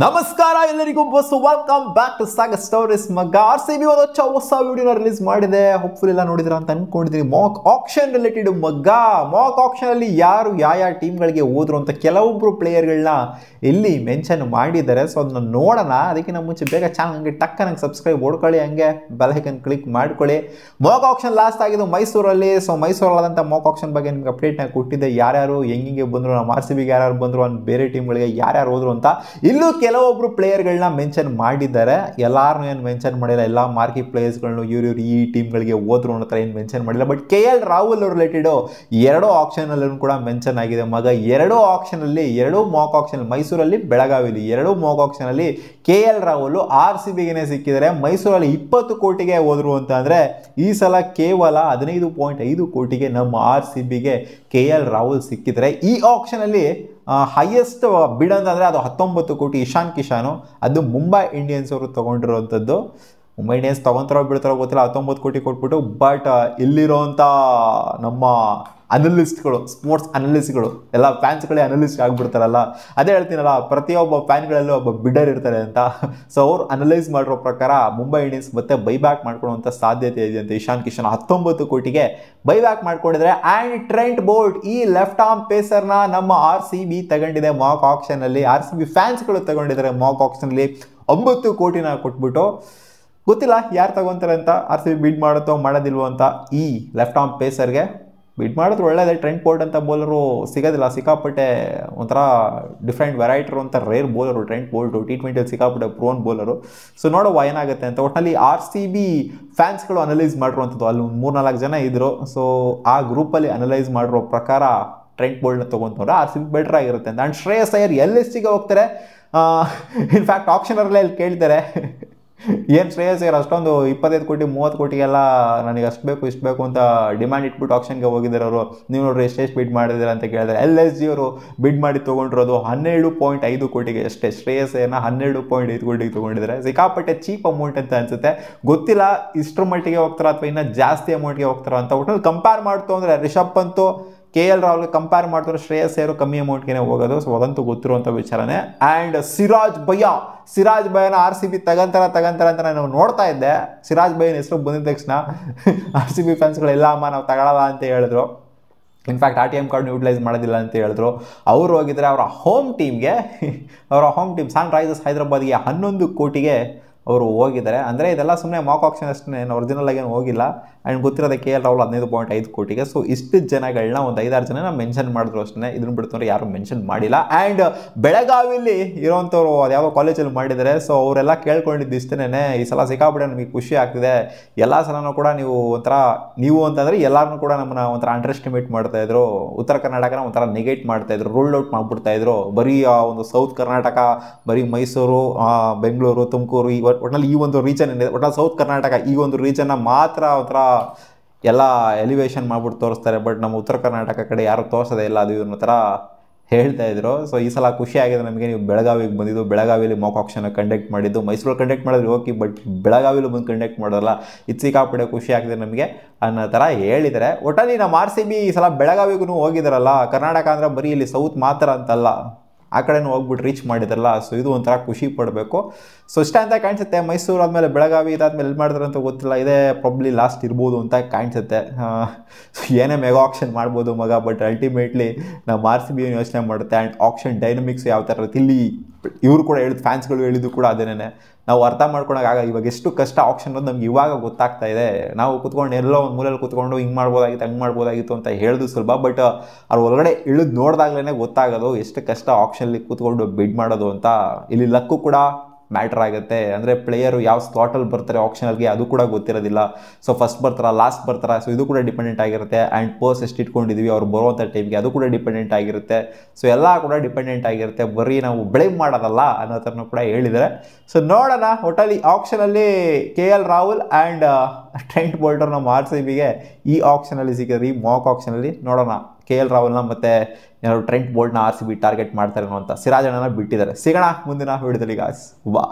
ನಮಸ್ಕಾರ ಎಲ್ಲರಿಗೂ ಬಸ್ welcome back to saga stories ಮಗ RCB ಒಂದು ಹೊಸ ವಿಡಿಯೋನ ರಿಲೀಸ್ ಮಾಡಿದೆ. ಹೋಪ್ಫುಲ್ ಎಲ್ಲ ನೋಡಿದ್ರ ಅಂತ ಅನ್ಕೊಂಡಿದ್ದೀನಿ. ಮಾಕ್ ಆಕ್ಷನ್ ರಿಲೇಟೆಡ್ ಮಗ. ಮಾಕ್ ಆಕ್ಷನ್ ಅಲ್ಲಿ ಯಾರು ಯಾವ ಟೀಮ್ಗಳಿಗೆ ಹೋದ್ರು ಅಂತ ಕೆಲವೊಬ್ರು ಪ್ಲೇಯರ್ಗಳನ್ನ ಇಲ್ಲಿ ಮೆನ್ಷನ್ ಮಾಡಿದ್ದಾರೆ. ಸೊ ಅದನ್ನ ನೋಡೋಣ. ಅದಕ್ಕಿಂತ ಮುಂಚೆ ಬೇಗ ಚಾನಲ್ಗೆ ಟಕ್ಕ ನಂಗೆ ಸಬ್ಸ್ಕ್ರೈಬ್ ಮಾಡ್ಕೊಳ್ಳಿ, ಹಂಗೆ ಬೆಲ್ ಐಕನ್ ಕ್ಲಿಕ್ ಮಾಡ್ಕೊಳ್ಳಿ. ಮಾಕ್ ಆಕ್ಷನ್ ಲಾಸ್ಟ್ ಆಗಿದ್ದು ಮೈಸೂರಲ್ಲಿ. ಸೊ ಮೈಸೂರಲ್ಲಾದಂಥ ಮಾಕ್ ಆಕ್ಷನ್ ಬಗ್ಗೆ ನಿಮ್ಗೆ ಅಪ್ಡೇಟ್ನ ಕೊಟ್ಟಿದ್ದೆ. ಯಾರ್ಯಾರು ಹೆಂಗೆ ಬಂದರು, ನಮ್ಮ RCBಗೆ ಯಾರ್ಯಾರು ಬಂದರು, ಅಂತ ಬೇರೆ ಟೀಮ್ಗಳಿಗೆ ಯಾರ್ಯಾರು ಹೋದ್ರು ಅಂತ. ಇಲ್ಲೂ ಕೆಲವೊಬ್ರು ಪ್ಲೇಯರ್ಗಳನ್ನ ಮೆನ್ಷನ್ ಮಾಡಿದ್ದಾರೆ. ಎಲ್ಲಾರನ್ನೂ ಏನು ಮೆನ್ಷನ್ ಮಾಡಿಲ್ಲ. ಎಲ್ಲ ಮಾರ್ಕಿ ಪ್ಲೇಯರ್ಸ್ಗಳನ್ನು ಇವ್ರು ಈ ಟೀಮ್ಗಳಿಗೆ ಹೋದ್ರು ಅನ್ನೋ ಏನು ಮೆನ್ಷನ್ ಮಾಡಿಲ್ಲ. ಬಟ್ KL ರಾಹುಲ್ ರಿಲೇಟೆಡ್ ಎರಡು ಆಕ್ಷನಲ್ಲೂ ಕೂಡ ಮೆನ್ಷನ್ ಆಗಿದೆ ಮಗ. ಎರಡು ಆಕ್ಷನಲ್ಲಿ, ಎರಡು ಮಾಕ್ ಆಕ್ಷನ್, ಮೈಸೂರಲ್ಲಿ ಬೆಳಗಾವಿಲಿ ಎರಡು ಮಾಕ್ ಆಕ್ಷನಲ್ಲಿ KL ರಾಹುಲ್ RCBಗೆ ಸಿಕ್ಕಿದ್ದಾರೆ. ಮೈಸೂರಲ್ಲಿ 20 ಕೋಟಿಗೆ ಹೋದ್ರು ಅಂತ ಅಂದರೆ ಈ ಸಲ ಕೇವಲ 15.5 ಕೋಟಿಗೆ ನಮ್ಮ RCBಗೆ KL ರಾಹುಲ್ ಸಿಕ್ಕಿದ್ದಾರೆ. ಈ ಆಕ್ಷನಲ್ಲಿ ಹೈಯೆಸ್ಟ್ ಬಿಡ್ ಅಂತಂದರೆ ಅದು 19 ಕೋಟಿ ಇಶಾನ್ ಕಿಶಾನು. ಅದು ಮುಂಬೈ ಇಂಡಿಯನ್ಸ್ ಅವರು ತೊಗೊಂಡಿರುವಂಥದ್ದು. ಮುಂಬೈ ಇಂಡಿಯನ್ಸ್ ತೊಗೊತಾರೋ ಬಿಡ್ತಾರೋ ಗೊತ್ತಿಲ್ಲ, 19 ಕೋಟಿ ಕೊಟ್ಬಿಟ್ಟು. ಬಟ್ ಇಲ್ಲಿರೋಂಥ ನಮ್ಮ ಅನಲಿಸ್ಟ್ಗಳು, ಸ್ಪೋರ್ಟ್ಸ್ ಅನಲಿಸ್ಟ್ಗಳು, ಎಲ್ಲ ಫ್ಯಾನ್ಸ್ಗಳೇ ಅನಲಿಸ್ಟ್ ಆಗಿಬಿಡ್ತಾರಲ್ಲ. ಅದೇ ಹೇಳ್ತೀನಲ್ಲ, ಪ್ರತಿಯೊಬ್ಬ ಫ್ಯಾನ್ಗಳಲ್ಲೂ ಒಬ್ಬ ಬಿಡರ್ ಇರ್ತಾರೆ ಅಂತ. ಸೊ ಅವ್ರು ಅನಲೈಸ್ ಮಾಡಿರೋ ಪ್ರಕಾರ ಮುಂಬೈ ಇಂಡಿಯನ್ಸ್ ಮತ್ತೆ ಬೈಬ್ಯಾಕ್ ಮಾಡ್ಕೊಳ್ಳುವಂಥ ಸಾಧ್ಯತೆ ಇದೆ ಅಂತ. ಇಶಾನ್ ಕಿಶನ್ 19 ಕೋಟಿಗೆ ಬೈಬ್ಯಾಕ್ ಮಾಡ್ಕೊಂಡಿದ್ದಾರೆ. ಆ್ಯಂಡ್ ಟ್ರೆಂಟ್ ಬೋಲ್ಟ್, ಈ ಲೆಫ್ಟ್ ಆರ್ಮ್ ಪೇಸರ್ನ ನಮ್ಮ RCB ತಗೊಂಡಿದೆ ಮಾಕ್ ಆಕ್ಷನಲ್ಲಿ. RCB ಫ್ಯಾನ್ಸ್ಗಳು ತಗೊಂಡಿದ್ದಾರೆ ಮಾಕ್ ಆಕ್ಷನಲ್ಲಿ 9 ಕೋಟಿನ ಕೊಟ್ಬಿಟ್ಟು. ಗೊತ್ತಿಲ್ಲ ಯಾರು ತಗೊತಾರೆ ಅಂತ. RCB ಬಿಡ್ ಮಾಡುತ್ತೋ ಮಾಡೋದಿಲ್ವೋ ಅಂತ. ಈ ಲೆಫ್ಟ್ ಆರ್ಮ್ ಪೇಸರ್ಗೆ ಬಿಡ್ ಮಾಡಿದ್ರು ಒಳ್ಳೆಯದೇ. ಟ್ರೆಂಟ್ ಬೋಲ್ಟ್ ಅಂತ ಬೌಲರು ಸಿಗೋದಿಲ್ಲ, ಸಿಕ್ಕಾಪಟ್ಟೆ ಒಂಥರ ಡಿಫ್ರೆಂಟ್ ವೆರೈಟರು ಅಂತ, rare bowler Trent Bolt. T20 ಸಿಕ್ಕಾಪಟ್ಟೆ ಪ್ರೋನ್ ಬೌಲರು. ಸೊ ನೋಡುವ ಏನಾಗುತ್ತೆ ಅಂತ. ಒಟ್ಟಿನಲ್ಲಿ RCB ಫ್ಯಾನ್ಸ್ಗಳು ಅನಲೈಸ್ ಮಾಡಿರುವಂಥದ್ದು. ಅಲ್ಲಿ ಒಂದು 3-4 ಜನ ಇದ್ದರು. ಸೊ ಆ ಗ್ರೂಪಲ್ಲಿ ಅನಲೈಸ್ ಮಾಡಿರೋ ಪ್ರಕಾರ ಟ್ರೆಂಟ್ ಬೋಲ್ಟ್ನ ತೊಗೊಂತವ್ರೆ RCB ಬೆಟರ್ ಆಗಿರುತ್ತೆ ಅಂತ. ಆ್ಯಂಡ್ ಶ್ರೇಯಸ್ ಅಯ್ಯರ್ LSGಗೆ ಹೋಗ್ತಾರೆ. ಇನ್ಫ್ಯಾಕ್ಟ್ ಆಕ್ಷನರಲ್ಲೇ ಇಲ್ಲಿ ಕೇಳ್ತಾರೆ, ಏನು ಶ್ರೇಯಸ್ ಅಯ್ಯರ್ ಅಷ್ಟೊಂದು 25 ಕೋಟಿ 30 ಕೋಟಿಗೆಲ್ಲ ನನಗೆ ಅಷ್ಟು ಬೇಕು ಇಷ್ಟು ಬೇಕು ಅಂತ ಡಿಮ್ಯಾಂಡ್ ಇಟ್ಬಿಟ್ಟು ಆಕ್ಷನ್ಗೆ ಹೋಗಿದ್ದಾರೆ ಅವರು. ನೀವು ನೋಡ್ರಿ ಎಷ್ಟೆಷ್ಟು ಬಿಡ್ ಮಾಡಿದ್ದಾರೆ ಅಂತ ಕೇಳಿದ್ದಾರೆ. LSG ಅವರು ಬಿಡ್ ಮಾಡಿ ತೊಗೊಂಡಿರೋದು 12.5 ಕೋಟಿಗೆ ಅಷ್ಟೇ. ಶ್ರೇಯಸ್ ಅಯ್ಯರ್ನ 12.5 ಕೋಟಿಗೆ ತೊಗೊಂಡಿದ್ದಾರೆ. ಸಿಕ್ಕಾಪಟ್ಟೆ ಚೀಪ್ ಅಮೌಂಟ್ ಅಂತ ಅನ್ಸುತ್ತೆ. ಗೊತ್ತಿಲ್ಲ ಇಷ್ಟರ ಮಟ್ಟಿಗೆ ಹೋಗ್ತಾರ ಅಥವಾ ಇನ್ನೂ ಜಾಸ್ತಿ ಅಮೌಂಟ್ಗೆ ಹೋಗ್ತಾರ ಅಂತ. ಒಟ್ಟಿನಲ್ಲಿ ಕಂಪೇರ್ ಮಾಡ್ತು ಅಂದರೆ ರಿಷಬ್ ಪಂತು KL ರಾಹುಲ್ಗೆ ಕಂಪೇರ್ ಮಾಡ್ತಾರೆ. ಶ್ರೇಯಸ್ ಅಯ್ಯರ್ ಕಮ್ಮಿ ಅಮೌಂಟ್ಗೆ ಹೋಗೋದು. ಸೊ ಅದಂತೂ ಗೊತ್ತಿರುವಂಥ ವಿಚಾರನೇ. ಆ್ಯಂಡ್ ಸಿರಾಜ್ ಭಯ್ಯನ RCB ತಗಂತಾರ ಅಂತ ನಾನು ನೋಡ್ತಾ ಇದ್ದೆ. ಸಿರಾಜ್ ಭಯ್ಯನ ಹೆಸರು ಬಂದಿದ್ದ ತಕ್ಷಣ RCB ಫ್ಯಾನ್ಸ್ಗಳೆಲ್ಲ ಅಮ್ಮ ನಾವು ತಗೊಳ್ಳಲ್ಲ ಅಂತ ಹೇಳಿದ್ರು. ಇನ್ಫ್ಯಾಕ್ಟ್ ATM ಕಾರ್ಡ್ನ ಯೂಟಿಲೈಸ್ ಮಾಡೋದಿಲ್ಲ ಅಂತ ಹೇಳಿದ್ರು. ಅವರು ಹೋಗಿದ್ರೆ ಅವರ ಹೋಮ್ ಟೀಮ್ ಸನ್ರೈಸರ್ಸ್ ಹೈದರಾಬಾದ್ಗೆ 11 ಕೋಟಿಗೆ ಅವರು ಹೋಗಿದ್ದಾರೆ. ಅಂದರೆ ಇದೆಲ್ಲ ಸುಮ್ಮನೆ ಮಾಕ್ ಆಕ್ಷನ್ ಅಷ್ಟೇ, ಒರಿಜಿನಲ್ ಆಗೇನು ಹೋಗಿಲ್ಲ. ಆ್ಯಂಡ್ ಗೊತ್ತಿರೋದೆ KL ರಾಹುಲ್ 15.5 ಕೋಟಿಗೆ. ಸೊ ಇಷ್ಟು ಜನಗಳನ್ನ ಒಂದು 5-6 ಜನ ಮೆನ್ಷನ್ ಮಾಡಿದ್ರು ಅಷ್ಟೇ. ಇದನ್ನು ಬಿಡ್ತಂದ್ರೆ ಯಾರು ಮೆನ್ಷನ್ ಮಾಡಿಲ್ಲ. ಆ್ಯಂಡ್ ಬೆಳಗಾವಿಲಿ ಇರೋವಂಥವ್ರು ಅದ್ಯಾವುದೋ ಕಾಲೇಜಲ್ಲಿ ಮಾಡಿದ್ದಾರೆ. ಸೊ ಅವರೆಲ್ಲ ಕೇಳ್ಕೊಂಡಿದ್ದು ಇಷ್ಟೇನೆ. ಈ ಸಲ ಸಿಕ್ಕಾಬಿಟ್ಟೆ ನಮಗೆ ಖುಷಿ ಆಗ್ತಿದೆ. ಎಲ್ಲ ಸಲನೂ ಕೂಡ ನೀವು ಅಂತಂದರೆ ಎಲ್ಲರನ್ನೂ ಕೂಡ ನಮ್ಮನ್ನ ಒಂಥರ ಅಂಡರ್ ಎಸ್ಟಿಮೇಟ್ ಮಾಡ್ತಾಯಿದ್ರು. ಉತ್ತರ ಕರ್ನಾಟಕನ ಒಂಥರ ನೆಗೆಟ್ ಮಾಡ್ತಾಯಿದ್ರು, ರೂಲ್ಡ್ ಔಟ್ ಮಾಡಿಬಿಡ್ತಾಯಿದ್ರು. ಬರೀ ಒಂದು ಸೌತ್ ಕರ್ನಾಟಕ, ಬರೀ ಮೈಸೂರು, ಬೆಂಗಳೂರು, ತುಮಕೂರು, ಒಟ್ಟಿನಲ್ಲಿ ಈ ಒಂದು ರೀಜನ್ ಏನಿದೆ, ಒಟ್ಟಿನಲ್ಲಿ ಸೌತ್ ಕರ್ನಾಟಕ ಈ ಒಂದು ರೀಜನ್ನ ಮಾತ್ರ ಒಂಥರ ಎಲ್ಲ ಎಲಿವೇಶನ್ ಮಾಡ್ಬಿಟ್ಟು ತೋರಿಸ್ತಾರೆ. ಬಟ್ ನಮ್ಮ ಉತ್ತರ ಕರ್ನಾಟಕ ಕಡೆ ಯಾರು ತೋರಿಸೋದೇ ಇಲ್ಲ, ಅದು ಇದನ್ನ ಥರ ಹೇಳ್ತಾ ಇದ್ರು. ಸೊ ಈ ಸಲ ಖುಷಿ ಆಗಿದೆ ನಮಗೆ. ನೀವು ಬೆಳಗಾವಿಗೆ ಬಂದಿದ್ದು, ಬೆಳಗಾವಿಯಲ್ಲಿ ಮಾಕ್ ಆಕ್ಷನ್ ಕಂಡಕ್ಟ್ ಮಾಡಿದ್ದು. ಮೈಸೂರಲ್ಲಿ ಕಂಡಕ್ಟ್ ಮಾಡಿದ್ರೆ ಓಕೆ, ಬಟ್ ಬೆಳಗಾವಿಲಿ ಬಂದು ಕಂಡಕ್ಟ್ ಮಾಡೋಲ್ಲ. ಇದು ಸಿಕ್ಕಾಪಟ್ಟೆ ಖುಷಿ ಆಗಿದೆ ನಮಗೆ ಅನ್ನೋ ಥರ ಹೇಳಿದ್ದಾರೆ. ಒಟ್ಟಲ್ಲಿ ನಮ್ಮ RCB ಈ ಸಲ ಬೆಳಗಾವಿಗೂ ಹೋಗಿದಾರಲ್ಲ. ಕರ್ನಾಟಕ ಅಂದರೆ ಬರೀ ಇಲ್ಲಿ ಸೌತ್ ಮಾತ್ರ ಅಂತಲ್ಲ, ಆ ಕಡೆನೂ ಹೋಗ್ಬಿಟ್ಟು ರೀಚ್ ಮಾಡಿದ್ರಲ್ಲ. ಸೊ ಇದು ಒಂಥರ ಖುಷಿ ಪಡಬೇಕು. ಸೊ ಇಷ್ಟ ಅಂತ ಕಾಣಿಸುತ್ತೆ. ಮೈಸೂರು ಆದಮೇಲೆ ಬೆಳಗಾವಿ, ಇದಾದ್ಮೇಲೆ ಎಲ್ಲಿ ಮಾಡಿದ್ರೆ ಅಂತ ಗೊತ್ತಿಲ್ಲ. ಇದೇ ಪ್ರಾಬ್ಲಿ ಲಾಸ್ಟ್ ಇರ್ಬೋದು ಅಂತ ಕಾಣಿಸುತ್ತೆ. ಏನೇ ಮೆಗಾ ಆಕ್ಷನ್ ಮಾಡ್ಬೋದು ಮಗ, ಬಟ್ ಅಲ್ಟಿಮೇಟ್ಲಿ ನಮ್ಮ RCB ಯೋಚನೆ ಮಾಡುತ್ತೆ. ಆ್ಯಂಡ್ ಆಕ್ಷನ್ ಡೈನಮಿಕ್ಸ್ ಯಾವ ಥರ ಇರುತ್ತೆ ಇಲ್ಲಿ, ಇವರು ಕೂಡ ಹೇಳಿದ್ದು, ಫ್ಯಾನ್ಸ್ಗಳು ಹೇಳಿದ್ದು ಕೂಡ ಅದೇನೇ. ನಾವು ಅರ್ಥ ಮಾಡ್ಕೊಳಕ್ಕಾಗ ಇವಾಗ ಎಷ್ಟು ಕಷ್ಟ ಆಕ್ಷನ್ ಅನ್ನೋದು ನಮ್ಗೆ ಇವಾಗ ಗೊತ್ತಾಗ್ತಾ ಇದೆ. ನಾವು ಕೂತ್ಕೊಂಡು ಎಲ್ಲೋ ಒಂದು ಮೂಲೆಯಲ್ಲಿ ಕೂತ್ಕೊಂಡು ಹಿಂಗೆ ಮಾಡ್ಬೋದಾಗಿತ್ತು, ಹಂಗೆ ಮಾಡ್ಬೋದಾಗಿತ್ತು ಅಂತ ಹೇಳೋದು ಸುಲಭ. ಬಟ್ ಅವ್ರು ಒಳಗಡೆ ಇಳಿದು ನೋಡಿದಾಗಲೇ ಗೊತ್ತಾಗೋದು ಎಷ್ಟು ಕಷ್ಟ ಆಕ್ಷನಲ್ಲಿ ಕೂತ್ಕೊಂಡು ಬಿಡ್ ಮಾಡೋದು ಅಂತ. ಇಲ್ಲಿ ಲಕ್ಕು ಕೂಡ ಮ್ಯಾಟ್ರ್ ಆಗುತ್ತೆ. ಅಂದರೆ ಪ್ಲೇಯರು ಯಾವ ಸ್ಲಾಟಲ್ಲಿ ಬರ್ತಾರೆ ಆಕ್ಷನಲ್ಗೆ ಅದು ಕೂಡ ಗೊತ್ತಿರೋದಿಲ್ಲ. ಸೊ ಫಸ್ಟ್ ಬರ್ತಾರ, ಲಾಸ್ಟ್ ಬರ್ತಾರ, ಸೊ ಇದು ಕೂಡ ಡಿಪೆಂಡೆಂಟ್ ಆಗಿರುತ್ತೆ. ಆ್ಯಂಡ್ ಪರ್ಸ್ ಎಷ್ಟು ಇಟ್ಕೊಂಡಿದ್ದೀವಿ ಅವ್ರು ಬರುವಂಥ ಟೈಮ್ಗೆ ಅದು ಕೂಡ ಡಿಪೆಂಡೆಂಟ್ ಆಗಿರುತ್ತೆ. ಸೊ ಎಲ್ಲ ಕೂಡ ಡಿಪೆಂಡೆಂಟ್ ಆಗಿರುತ್ತೆ. ಬರೀ ನಾವು ಬ್ಲೇಮ್ ಮಾಡೋದಲ್ಲ ಅನ್ನೋ ಥರನೂ ಕೂಡ ಹೇಳಿದ್ದಾರೆ. ಸೊ ನೋಡೋಣ. ಒಟ್ಟಲ್ಲಿ ಆಕ್ಷನಲ್ಲಿ KL Rahul and Trent bolt ನಮ್ಮ RCBಗೆ ಈ ಆಕ್ಷನಲ್ಲಿ ಸಿಕ್ಕಿದ್ರಿ. ಮಾಕ್ ಆಕ್ಷನಲ್ಲಿ ನೋಡೋಣ KL ರಾಹುಲ್ನ ಮತ್ತು ಏನಾದ್ರು ಟ್ರೆಂಟ್ ಬೋಲ್ಟ್ನ RCB ಟಾರ್ಗೆಟ್ ಮಾಡ್ತಾರೆ ಅಂತ. ಸಿರಾಜ್ ಅಣ್ಣನ ಬಿಟ್ಟಿದ್ದಾರೆ. ಸಿಗೋಣ ಮುಂದಿನ ವಿಡಿಯೋದಲ್ಲಿ ಗಾಯ್ಸ್. ವಾ.